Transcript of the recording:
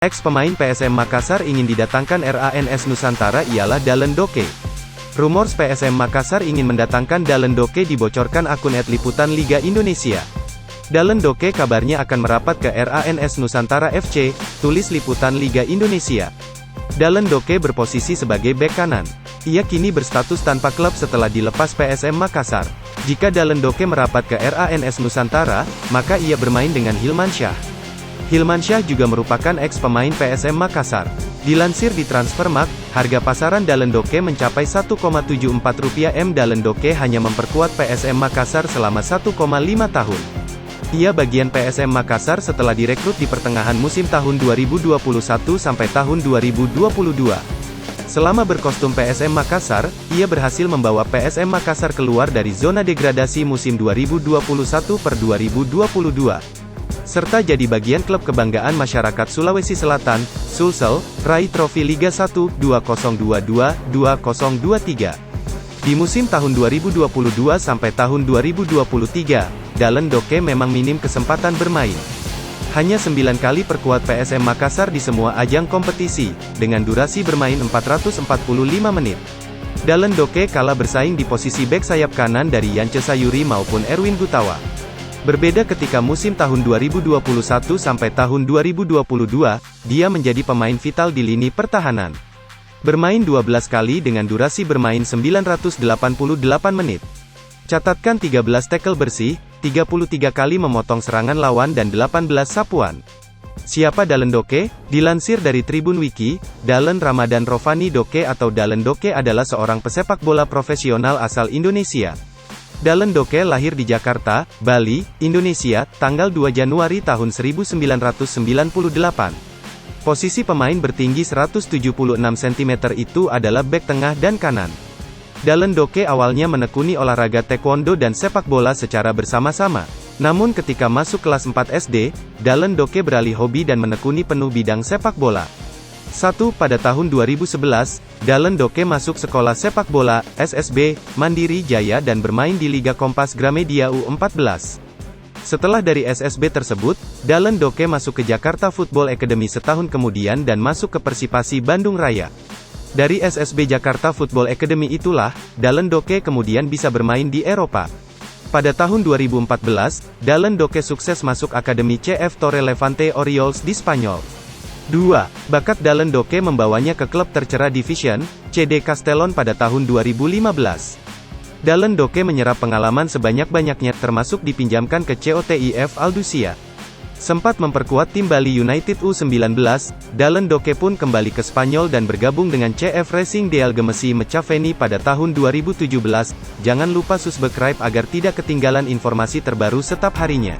Ex-pemain PSM Makassar ingin didatangkan RANS Nusantara ialah Dalen Doke. Rumors PSM Makassar ingin mendatangkan Dalen Doke dibocorkan akun @liputan Liga Indonesia. Dalen Doke kabarnya akan merapat ke RANS Nusantara FC, tulis Liputan Liga Indonesia. Dalen Doke berposisi sebagai bek kanan. Ia kini berstatus tanpa klub setelah dilepas PSM Makassar. Jika Dalen Doke merapat ke RANS Nusantara, maka ia bermain dengan Hilmansyah. Hilmansyah juga merupakan ex-pemain PSM Makassar. Dilansir di Transfermarkt, harga pasaran Dalen Doke mencapai Rp1,74 m. Dalen Doke hanya memperkuat PSM Makassar selama 1,5 tahun. Ia bagian PSM Makassar setelah direkrut di pertengahan musim tahun 2021 sampai tahun 2022. Selama berkostum PSM Makassar, ia berhasil membawa PSM Makassar keluar dari zona degradasi musim 2021-2022. Serta jadi bagian klub kebanggaan masyarakat Sulawesi Selatan, Sulsel, raih trofi Liga 1, 2022-2023. Di musim tahun 2022 sampai tahun 2023, Dalen Doke memang minim kesempatan bermain. Hanya 9 kali perkuat PSM Makassar di semua ajang kompetisi, dengan durasi bermain 445 menit. Dalen Doke kalah bersaing di posisi bek sayap kanan dari Yance Sayuri maupun Erwin Gutawa. Berbeda ketika musim tahun 2021 sampai tahun 2022, dia menjadi pemain vital di lini pertahanan. Bermain 12 kali dengan durasi bermain 988 menit. Catatkan 13 tackle bersih, 33 kali memotong serangan lawan dan 18 sapuan. Siapa Dalen Doke? Dilansir dari Tribun Wiki, Dalen Ramadan Rofani Doke atau Dalen Doke adalah seorang pesepak bola profesional asal Indonesia. Dalen Doke lahir di Jakarta, Bali, Indonesia, tanggal 2 Januari tahun 1998. Posisi pemain bertinggi 176 cm itu adalah bek tengah dan kanan. Dalen Doke awalnya menekuni olahraga taekwondo dan sepak bola secara bersama-sama. Namun ketika masuk kelas 4 SD, Dalen Doke beralih hobi dan menekuni penuh bidang sepak bola. Pada tahun 2011, Dalen Doke masuk sekolah sepak bola, SSB, Mandiri Jaya dan bermain di Liga Kompas Gramedia U14. Setelah dari SSB tersebut, Dalen Doke masuk ke Jakarta Football Academy setahun kemudian dan masuk ke Persipasi Bandung Raya. Dari SSB Jakarta Football Academy itulah, Dalen Doke kemudian bisa bermain di Eropa. Pada tahun 2014, Dalen Doke sukses masuk Akademi CF Torre Levante Orioles di Spanyol. Bakat Dalen Doke membawanya ke klub tercera Division, CD Castellon pada tahun 2015. Dalen Doke menyerap pengalaman sebanyak-banyaknya termasuk dipinjamkan ke COTIF Aldusia. Sempat memperkuat tim Bali United U19, Dalen Doke pun kembali ke Spanyol dan bergabung dengan CF Racing de Algemesi Mechaveni pada tahun 2017. Jangan lupa subscribe agar tidak ketinggalan informasi terbaru setiap harinya.